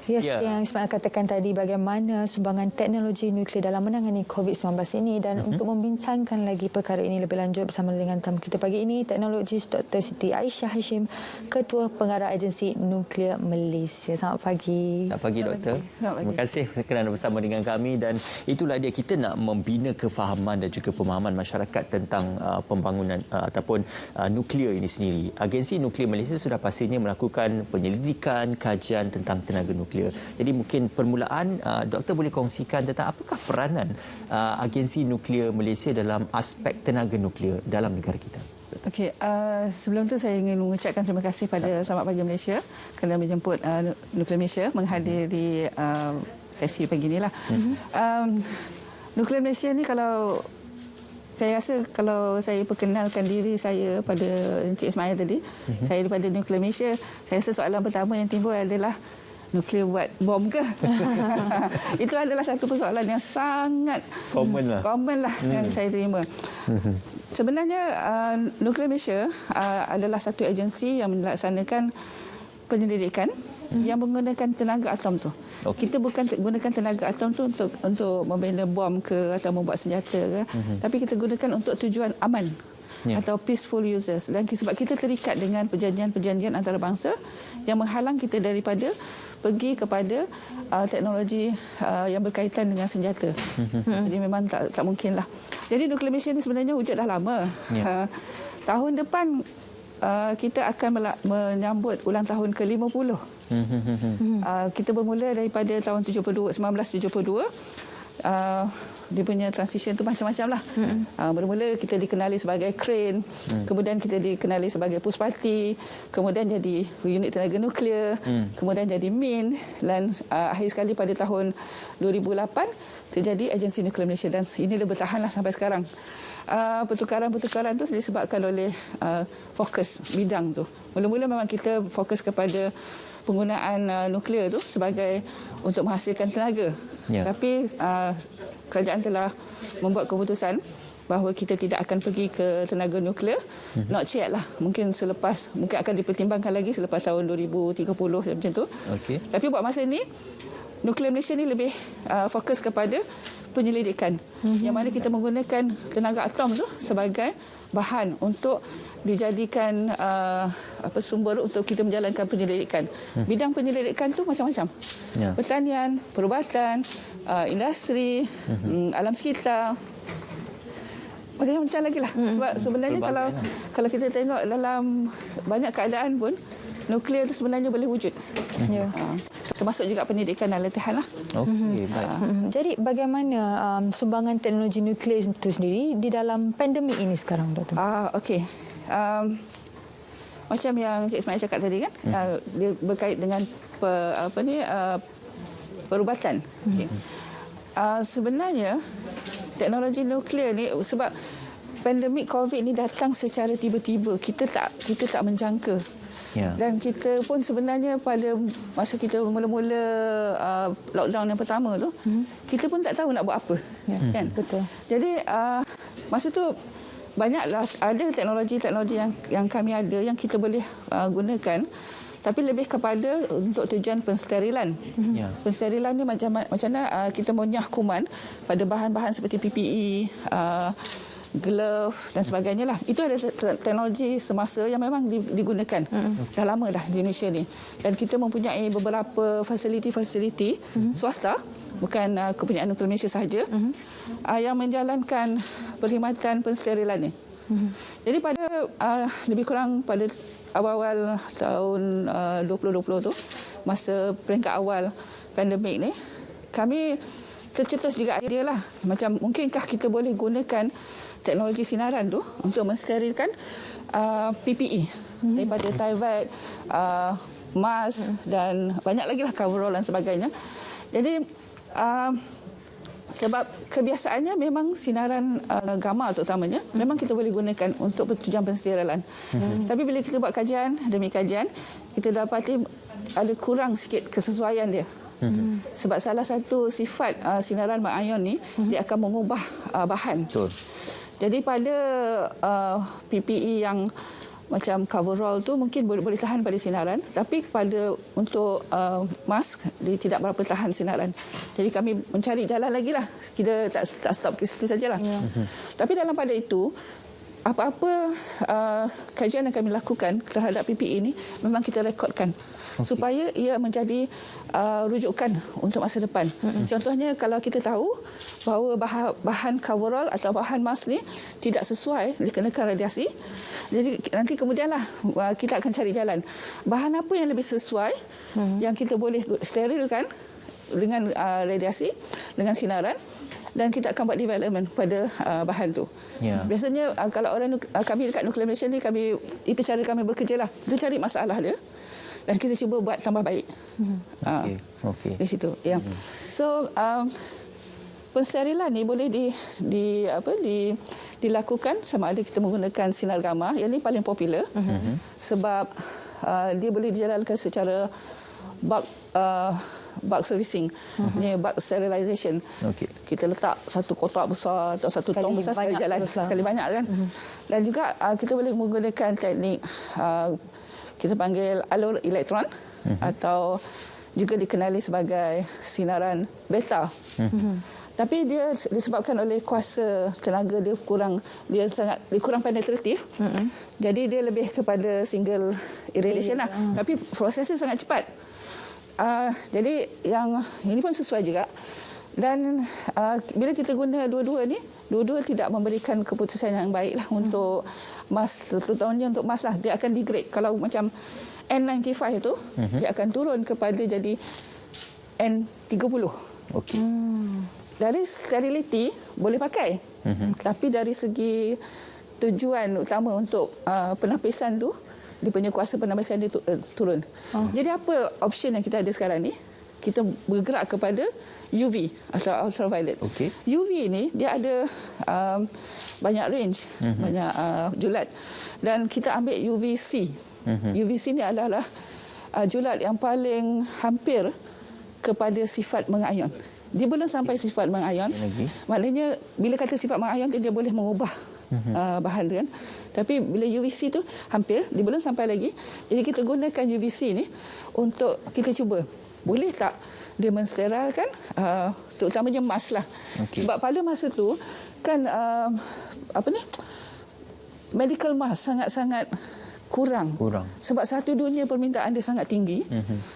Ya, seperti yang Ismail katakan tadi, bagaimana sumbangan teknologi nuklear dalam menangani COVID-19 ini, dan untuk membincangkan lagi perkara ini lebih lanjut bersama dengan tamu kita pagi ini, teknologis Dr. Siti Aisyah Hashim, Ketua Pengarah Agensi Nuklear Malaysia. Selamat pagi. Selamat pagi, Doktor. Terima kasih kerana bersama dengan kami, dan itulah dia, kita nak membina kefahaman dan juga pemahaman masyarakat tentang pembangunan ataupun nuklear ini sendiri. Agensi Nuklear Malaysia sudah pastinya melakukan penyelidikan, kajian tentang tenaga nuklear. Jadi mungkin permulaan doktor boleh kongsikan tentang apakah peranan Agensi Nuklear Malaysia dalam aspek tenaga nuklear dalam negara kita. Okey, sebelum tu saya ingin mengucapkan terima kasih pada Selamat Pagi Malaysia kerana menjemput Nuklear Malaysia menghadiri sesi pagi inilah. Nuklear Malaysia ni, kalau saya rasa kalau saya perkenalkan diri saya pada Encik Ismail tadi, saya daripada Nuklear Malaysia, saya rasa soalan pertama yang timbul adalah nuklear buat bom ke? Itu adalah satu persoalan yang sangat common lah yang saya terima. Sebenarnya Nuklear Malaysia adalah satu agensi yang melaksanakan penyelidikan yang menggunakan tenaga atom tu. Kita bukan gunakan tenaga atom tu untuk membina bom ke atau membuat senjata ke, tapi kita gunakan untuk tujuan aman. Atau peaceful users, dan sebab kita terikat dengan perjanjian-perjanjian antarabangsa yang menghalang kita daripada pergi kepada teknologi yang berkaitan dengan senjata. Jadi memang tak mungkinlah. Jadi Nuklear Malaysia ini sebenarnya wujud dah lama. Tahun depan kita akan menyambut ulang tahun ke-50. Kita bermula daripada tahun 1972. Dia punya transition tu macam-macam lah. Mula-mula kita dikenali sebagai crane, kemudian kita dikenali sebagai Puspati, kemudian jadi unit tenaga nuklear, kemudian jadi MIN, dan akhir sekali pada tahun 2008 terjadi Agensi Nuklear Malaysia, dan ini dah bertahanlah sampai sekarang. Pertukaran-pertukaran tu disebabkan oleh fokus bidang tu. Mula-mula memang kita fokus kepada penggunaan nuklear tu sebagai untuk menghasilkan tenaga. Tapi kerajaan telah membuat keputusan bahawa kita tidak akan pergi ke tenaga nuklear. Not yet lah. Mungkin akan dipertimbangkan lagi selepas tahun 2030 macam tu. Tapi buat masa ini, Nuklear Malaysia ni lebih fokus kepada penyelidikan. Yang mana kita menggunakan tenaga atom tu sebagai bahan untuk dijadikan sumber untuk kita menjalankan penyelidikan. Bidang penyelidikan tu macam-macam. Pertanian, perubatan, industri, alam sekitar, macam-macam lagi lah. Sebab sebenarnya kalau kita tengok dalam banyak keadaan pun, nuklear itu sebenarnya boleh wujud. Termasuk juga pendidikan dan latihan lah. Baik. Jadi bagaimana sumbangan teknologi nuklear itu sendiri di dalam pandemik ini sekarang, Doktor? Macam yang Cik Ismail cakap tadi kan, dia berkait dengan perubatan. Sebenarnya teknologi nuklear ni, sebab pandemik COVID ni datang secara tiba-tiba, kita tak menjangka. Dan kita pun sebenarnya pada masa kita mula-mula lockdown yang pertama tu, kita pun tak tahu nak buat apa. Kan? Betul. Jadi masa tu banyaklah ada teknologi-teknologi yang kami ada yang kita boleh gunakan, tapi lebih kepada untuk tujuan pensterilan. Pensterilan ni macam mana kita menyah kuman pada bahan-bahan seperti PPE, glove dan sebagainya lah. Itu ada teknologi semasa yang memang digunakan. Dah lama dah di Malaysia ni. Dan kita mempunyai beberapa fasiliti-fasiliti swasta, bukan kepunyaan Nuklear Malaysia sahaja, yang menjalankan perkhidmatan pensterilan ni. Jadi pada lebih kurang pada awal-awal tahun 2020 tu, masa peringkat awal pandemik ni, kami tercetus juga idea lah, macam mungkinkah kita boleh gunakan teknologi sinaran tu untuk mensterilkan PPE daripada Tyvek, mask dan banyak lagi lah, coverall dan sebagainya. Jadi sebab kebiasaannya memang sinaran gamma terutamanya memang kita boleh gunakan untuk tujuan pensterilan. Tapi bila kita buat kajian, demi kajian, kita dapati ada kurang sikit kesesuaian dia. Sebab salah satu sifat sinaran ion ni, dia akan mengubah bahan. Jadi pada PPE yang macam coverall tu mungkin boleh tahan pada sinaran, tapi untuk mask dia tidak berapa tahan sinaran. Jadi kami mencari jalan lagi lah. Kita tak stop ke situ sajalah. Tapi dalam pada itu, apa-apa kajian yang kami lakukan terhadap PPE ini memang kita rekodkan. Supaya ia menjadi rujukan untuk masa depan. Contohnya kalau kita tahu bahawa bahan coverall atau bahan mask ni tidak sesuai dikenakan radiasi, jadi nanti kemudianlah kita akan cari jalan. Bahan apa yang lebih sesuai yang kita boleh sterilkan dengan radiasi, dengan sinaran, dan kita akan buat development pada bahan tu. Biasanya kalau kami dekat Nuclear Malaysia ni, itu cara kami bekerja lah. Kita cari masalah dia dan kita cuba buat tambah baik. Di situ. So pensterilan ni boleh dilakukan sama ada kita menggunakan sinar gamma. Yang ni paling popular sebab dia boleh dijalankan secara bulk servicing, bulk sterilization. Kita letak satu kotak besar atau satu tong besar sekali jalan, sekali banyak kan. Dan juga kita boleh menggunakan teknik kita panggil alur elektron atau juga dikenali sebagai sinaran beta. Tapi dia disebabkan oleh kuasa tenaga dia kurang penetratif. Jadi dia lebih kepada single irradiation lah. Tapi prosesnya sangat cepat. Jadi yang ini pun sesuai juga. Dan bila kita guna dua-dua tidak memberikan keputusan yang baik lah untuk mask, terutamanya untuk mask lah. Dia akan degrade. Kalau macam N95 tu, dia akan turun kepada jadi N30. Dari sterility boleh pakai. Tapi dari segi tujuan utama untuk penapisan tu, dia punya kuasa penapisan dia turun. Jadi apa option yang kita ada sekarang ni? Kita bergerak kepada UV atau ultraviolet. UV ni dia ada banyak range, banyak julat, dan kita ambil UVC. UVC ni adalah julat yang paling hampir kepada sifat mengayon. Dia belum sampai sifat mengayon. Maknanya bila kata sifat mengayon dia boleh mengubah bahan tu kan. Tapi bila UVC tu hampir, dia belum sampai lagi. Jadi kita gunakan UVC ni untuk kita cuba boleh tak dia mensterilkan terutamanya mask lah. Sebab pada masa tu kan medical mask sangat-sangat kurang. Sebab satu dunia permintaan dia sangat tinggi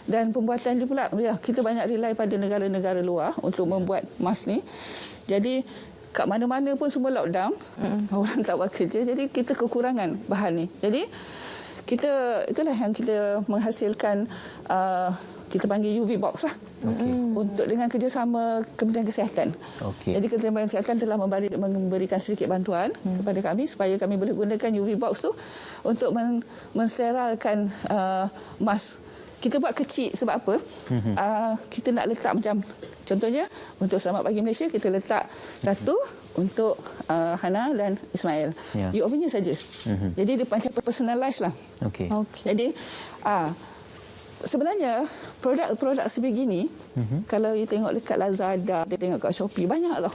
dan pembuatan dia pula kita banyak rely pada negara-negara luar untuk membuat mask ni. Jadi kat mana-mana pun semua lockdown, orang tak buat kerja, jadi kita kekurangan bahan ni. Jadi itulah yang kita menghasilkan kita panggil UV box lah. Untuk dengan kerjasama Kementerian Kesihatan. Jadi Kementerian Kesihatan telah memberikan sedikit bantuan kepada kami supaya kami boleh gunakan UV box tu untuk mensterilkan mask. Kita buat kecil sebab apa? Kita nak letak macam contohnya untuk Selamat Pagi Malaysia kita letak satu untuk Hana dan Ismail. UOV-nya saja. Jadi dia macam personalised lah. Jadi sebenarnya produk-produk sebegini kalau you tengok dekat Lazada, dia tengok kat Shopee banyak tau.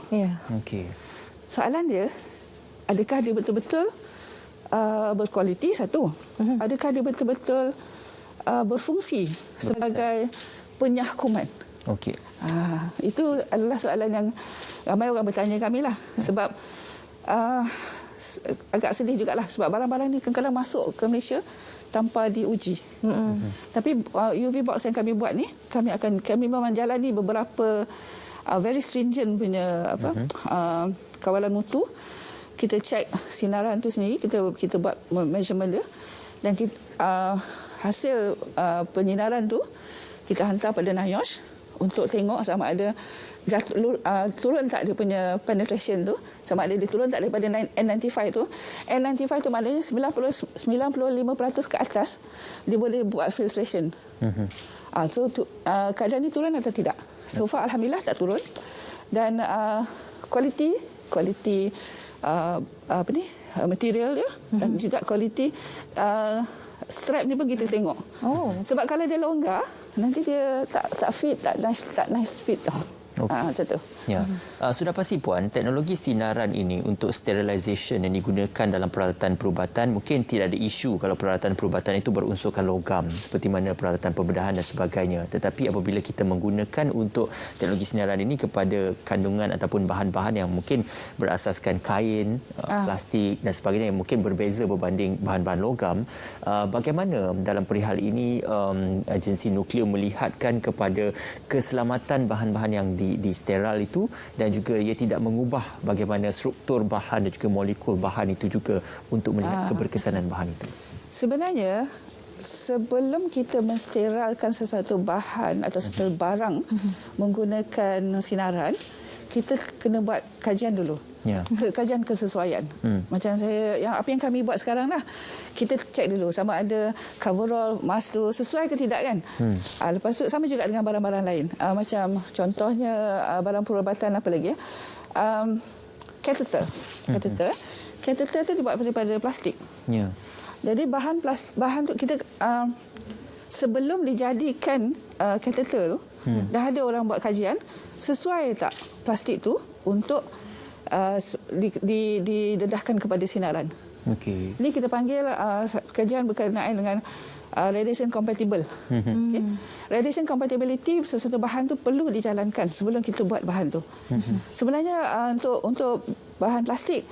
Soalan dia, adakah dia betul-betul berkualiti satu? Adakah dia betul-betul berfungsi sebagai penyahkuman? Itu adalah soalan yang ramai orang bertanya kami lah. Sebab agak sedih jugalah sebab barang-barang ni kadang-kadang masuk ke Malaysia tanpa diuji. Tapi UV box yang kami buat ni, kami memang jalani beberapa very stringent punya kawalan mutu. Kita cek sinaran tu sendiri, kita buat measurement dia, dan hasil penyinaran tu kita hantar pada NIOSH untuk tengok sama ada turun tak dia punya penetration tu, sama ada dia turun tak daripada N95 tu. N95 tu maknanya 95% ke atas dia boleh buat filtration. So keadaan ni turun atau tidak? So far alhamdulillah tak turun. Dan kualiti material dia dan juga kualiti strap ni pun kita tengok. Sebab kalau dia longgar nanti dia tak fit, tak nice fit tau. Macam tu. Ya. Sudah pasti Puan, teknologi sinaran ini untuk sterilisation yang digunakan dalam peralatan perubatan mungkin tidak ada isu kalau peralatan perubatan itu berunsurkan logam seperti mana peralatan pembedahan dan sebagainya. Tetapi apabila kita menggunakan untuk teknologi sinaran ini kepada kandungan ataupun bahan-bahan yang mungkin berasaskan kain, plastik dan sebagainya yang mungkin berbeza berbanding bahan-bahan logam, bagaimana dalam perihal ini agensi nuklear melihatkan kepada keselamatan bahan-bahan yang di steral itu dan juga ia tidak mengubah bagaimana struktur bahan dan juga molekul bahan itu juga untuk melihat keberkesanan bahan itu. Sebenarnya sebelum kita mensteralkan sesuatu bahan atau sesuatu barang menggunakan sinaran, kita kena buat kajian dulu. Ya. Kajian kesesuaian. Macam apa yang kami buat sekarang lah. Kita cek dulu sama ada coverall, mask tu sesuai ke tidak kan. Lepas tu sama juga dengan barang-barang lain. Macam contohnya barang perubatan apa lagi ya. Catheter. Catheter tu dibuat daripada plastik. Ya. Jadi bahan tu kita sebelum dijadikan catheter tu dah ada orang buat kajian sesuai tak plastik tu untuk didedahkan kepada sinaran. Okey. Ini kita panggil kajian berkenaan dengan radiation compatible. Okay. Radiation compatibility sesuatu bahan tu perlu dijalankan sebelum kita buat bahan tu. Sebenarnya untuk bahan plastik,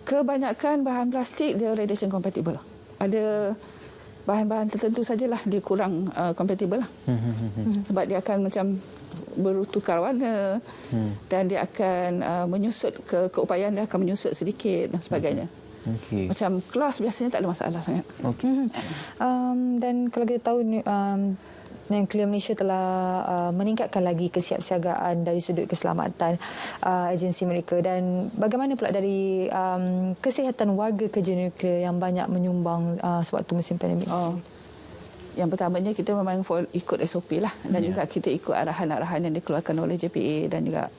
kebanyakan bahan plastik dia radiation compatible. Ada bahan-bahan tertentu sajalah dia kurang compatible lah. Sebab dia akan macam bertukar warna dan dia akan menyusut keupayaan dia akan menyusut sedikit dan sebagainya. Okay. Macam kelas biasanya tak ada masalah sangat. Okay. Dan kalau kita tahu Nuklear Malaysia telah meningkatkan lagi kesiapsiagaan dari sudut keselamatan agensi mereka, dan bagaimana pula dari kesihatan warga kerja nuklear yang banyak menyumbang sewaktu musim pandemik? Yang pertamanya kita memang ikut SOP lah, dan juga kita ikut arahan-arahan yang dikeluarkan oleh JPA dan juga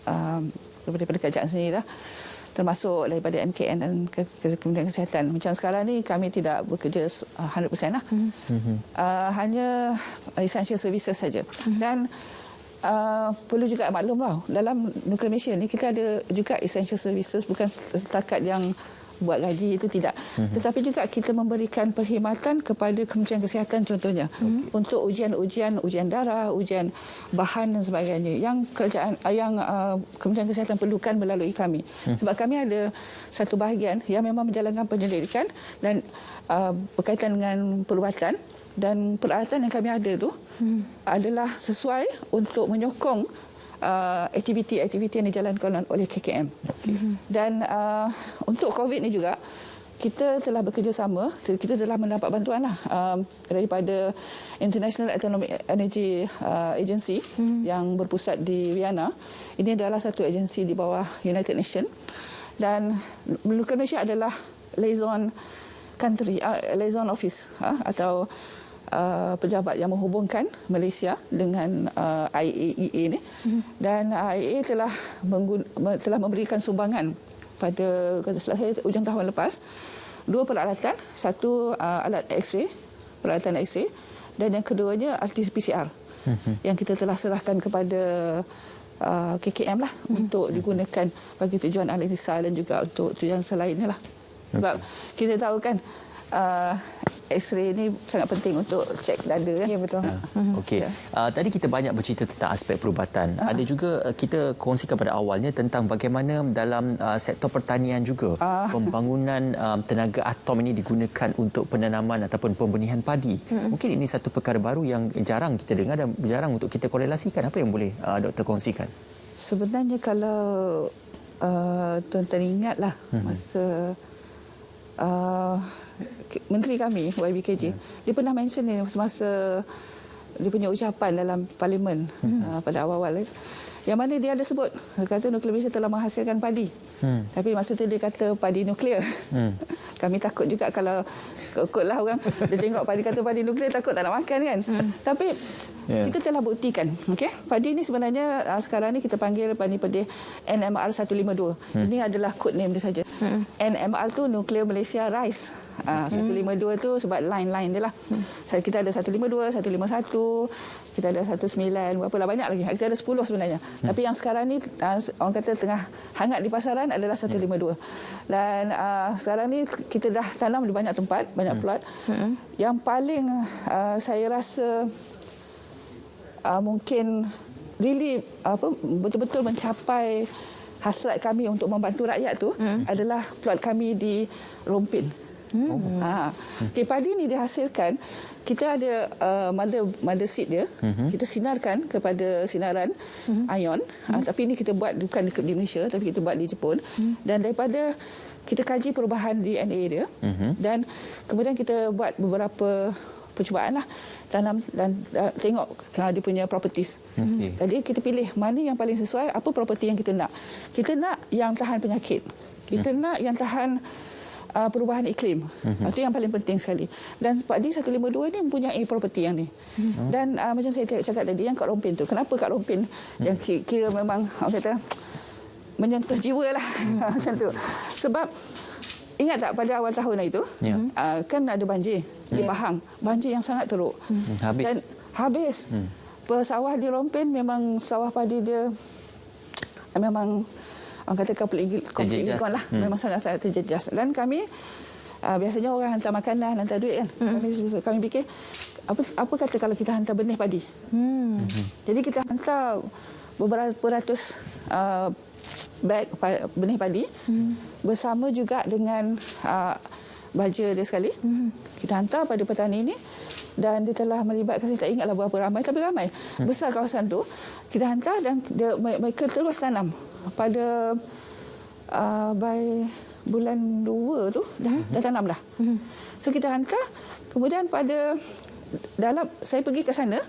daripada kerajaan sendiri lah, termasuk daripada MKN dan Kementerian Kesihatan. Macam sekarang ni kami tidak bekerja 100% lah. Hanya essential services saja. Dan perlu juga maklum lah, dalam Nuklear Malaysia ni kita ada juga essential services, bukan setakat yang buat gaji itu tidak. Tetapi juga kita memberikan perkhidmatan kepada Kementerian Kesihatan contohnya untuk ujian darah, ujian bahan dan sebagainya yang Kementerian Kesihatan perlukan melalui kami. Sebab kami ada satu bahagian yang memang menjalankan penyelidikan dan berkaitan dengan perubatan, dan peralatan yang kami ada tu adalah sesuai untuk menyokong aktiviti-aktiviti yang dijalankan oleh KKM. Dan untuk COVID ni juga kita telah bekerjasama, kita telah mendapat bantuan lah daripada International Atomic Energy Agency yang berpusat di Vienna. Ini adalah satu agensi di bawah United Nations, dan Nuklear Malaysia adalah liaison country, liaison office atau pejabat yang menghubungkan Malaysia dengan IAEA ni. Dan IAEA telah memberikan sumbangan pada hujung tahun lepas 2 peralatan, satu alat X-ray, peralatan X-ray, dan yang keduanya RT-PCR yang kita telah serahkan kepada KKM lah untuk digunakan bagi tujuan analisa dan juga untuk tujuan selainnya lah. Sebab kita tahu kan X-ray ni sangat penting untuk cek dada kan. Ya, betul. Okey. Tadi kita banyak bercerita tentang aspek perubatan. Ada juga kita kongsikan pada awalnya tentang bagaimana dalam sektor pertanian juga pembangunan tenaga atom ini digunakan untuk penanaman ataupun pembenihan padi. Mungkin ini satu perkara baru yang jarang kita dengar dan jarang untuk kita korelasikan. Apa yang boleh doktor kongsikan? Sebenarnya kalau tuan-tuan ingatlah masa Menteri kami YBKJ, dia pernah mention ni semasa dia punya ucapan dalam parlimen pada awal-awal, yang mana dia ada sebut, dia kata Nuklear Malaysia telah menghasilkan padi, tapi masa tu dia kata padi nuklear. Kami takut juga kalau ikutlah orang dia tengok padi, kata padi nuklear, takut tak nak makan kan. Tapi kita telah buktikan, okey, padi ni sebenarnya sekarang ni kita panggil padi pedih NMR 152. Ini adalah code name dia saja. NMR tu Nuklear Malaysia Rice. 152 tu sebab line-line dia lah. Kita ada 152, 151, kita ada 19, berapa banyak lagi. Kita ada 10 sebenarnya. Tapi yang sekarang ni orang kata tengah hangat di pasaran adalah 152. Dan sekarang ni kita dah tanam di banyak tempat, banyak plot. Yang paling saya rasa mungkin really betul-betul mencapai hasrat kami untuk membantu rakyat tu adalah plot kami di Rompin. Okay, padi ni dihasilkan, kita ada mother seed dia, kita sinarkan kepada sinaran ion, tapi ini kita buat bukan di Malaysia, tapi kita buat di Jepun, dan daripada kita kaji perubahan DNA dia, dan kemudian kita buat beberapa percubaan lah, tanam dan tengok dia punya properties. Jadi kita pilih mana yang paling sesuai, apa properti yang kita nak. Kita nak yang tahan penyakit, kita nak yang tahan perubahan iklim. Itu yang paling penting sekali. Dan padi 152 ni mempunyai properti yang ni. Dan macam saya cakap tadi, yang kat Rompin tu, kenapa kat Rompin yang kira memang orang kata menyentuh jiwa lah macam tu. Sebab ingat tak pada awal tahun itu kan ada banjir di Pahang, banjir yang sangat teruk. Dan habis. Sawah di Rompin memang sawah padi dia memang orang kata konflik lingkungan lah, memang sangat-sangat terjejas. Dan kami biasanya orang hantar makanan, hantar duit kan. Kami fikir apa kata kalau kita hantar benih padi. Jadi kita hantar beberapa ratus beg benih padi bersama juga dengan baja dia sekali. Kita hantar pada petani ini dan dia telah melibatkan, saya tak ingatlah berapa ramai, tapi ramai. Besar kawasan tu kita hantar dan mereka terus tanam. Pada by bulan 2 tu dah tanam dah. So kita hantar, kemudian saya pergi ke sana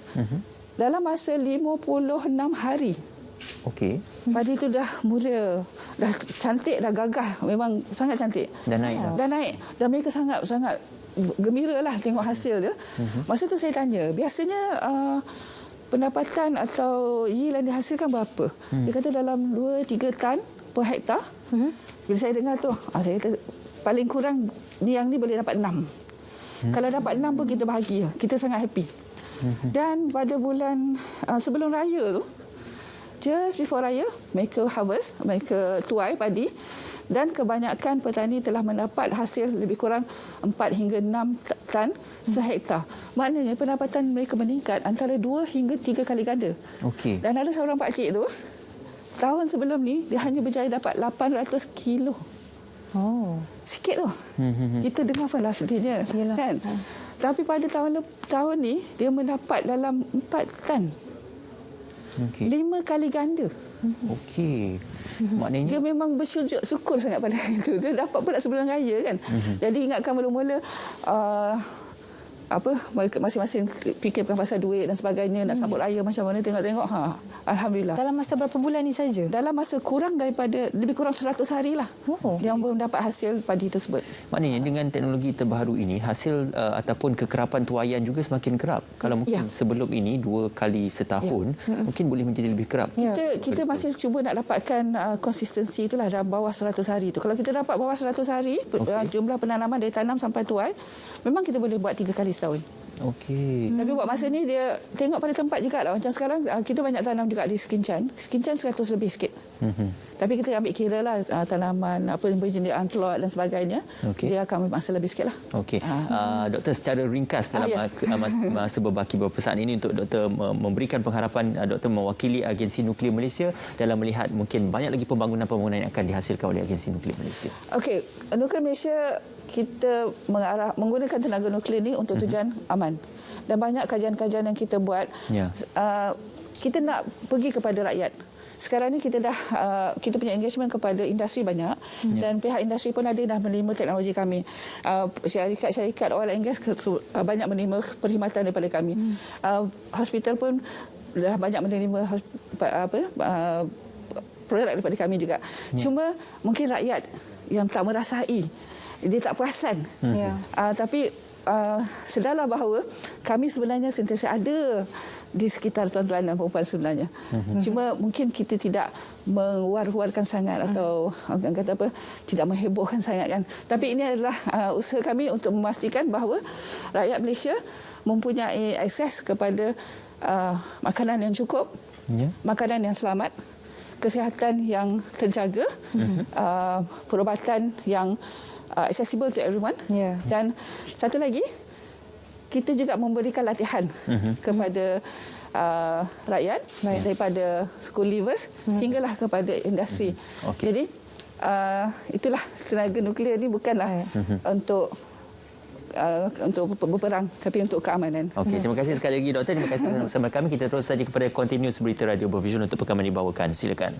dalam masa 56 hari. Okey. Padi tu dah mula, dah cantik, dah gagah, memang sangat cantik. Dah naik Dan mereka sangat gembira lah tengok hasil dia. Masa tu saya tanya, biasanya pendapatan atau yield yang dihasilkan berapa? Dia kata dalam 2-3 tan per hektar. Bila saya dengar tu, saya kata paling kurang yang ni boleh dapat 6. Kalau dapat 6 pun kita bahagia, kita sangat happy. Dan pada bulan sebelum raya tu, just before raya, mereka harvest, mereka tuai padi, dan kebanyakan petani telah mendapat hasil lebih kurang 4 hingga 6 tan sehektar. Maknanya pendapatan mereka meningkat antara 2 hingga 3 kali ganda. Dan ada seorang pakcik tu, tahun sebelum ni dia hanya berjaya dapat 800 kilo. Sikit tu. Kita dengar apalah sedihnya, kan? Tapi pada tahun ni dia mendapat dalam 4 tan. 5 kali ganda. Maknanya dia memang bersujud syukur sangat pada itu. Dia dapat pula sebelum raya kan. Jadi ingatkan mula-mula masing-masing fikirkan pasal duit dan sebagainya, nak sambut raya macam mana, tengok-tengok alhamdulillah. Dalam masa berapa bulan ni saja? Dalam masa lebih kurang 100 hari lah yang belum dapat hasil padi tersebut. Maknanya dengan teknologi terbaru ini, hasil ataupun kekerapan tuaian juga semakin kerap. Kalau mungkin sebelum ini 2 kali setahun, mungkin boleh menjadi lebih kerap. Kita masih cuba nak dapatkan konsistensi itulah dalam bawah 100 hari tu. Kalau kita dapat bawah 100 hari, jumlah penanaman dari tanam sampai tuai, memang kita boleh buat 3 kali setahun. Tapi buat masa ni dia tengok pada tempat juga lah. Macam sekarang kita banyak tanam juga di Skincan 100 lebih sikit. Tapi kita ambil kira lah tanaman berjendaan plot dan sebagainya. Dia akan masa lebih sikit lah. Doktor, secara ringkas dalam masa berbaki beberapa saat ini, untuk doktor memberikan pengharapan, doktor mewakili Agensi Nuklear Malaysia dalam melihat mungkin banyak lagi pembangunan yang akan dihasilkan oleh Agensi Nuklear Malaysia. Nuklear Malaysia kita menggunakan tenaga nuklear ni untuk tujuan aman. Dan banyak kajian-kajian yang kita buat, kita nak pergi kepada rakyat. Sekarang ni kita punya engagement kepada industri banyak, dan pihak industri pun ada dah menerima teknologi kami. Syarikat-syarikat oil and gas banyak menerima perkhidmatan daripada kami. Hospital pun dah banyak menerima produk daripada kami juga. Cuma mungkin rakyat yang tak merasai, dia tak perasan. Tapi sedarlah bahawa kami sebenarnya sentiasa ada di sekitar tuan-tuan dan perempuan sebenarnya. Cuma mungkin kita tidak mewar-warkan sangat atau orang kata tidak menghebohkan sangat kan. Tapi ini adalah usaha kami untuk memastikan bahawa rakyat Malaysia mempunyai akses kepada makanan yang cukup, makanan yang selamat, kesihatan yang terjaga, perubatan yang accessible to everyone. Dan satu lagi, kita juga memberikan latihan kepada rakyat daripada school leavers hinggalah kepada industri. Jadi itulah tenaga nuklear ini bukanlah untuk berperang tapi untuk keamanan. Okey, terima kasih sekali lagi Doktor. Terima kasih bersama kami. Kita terus saja kepada Continuous Berita Radio Bervision untuk perkembangan dibawakan. Silakan.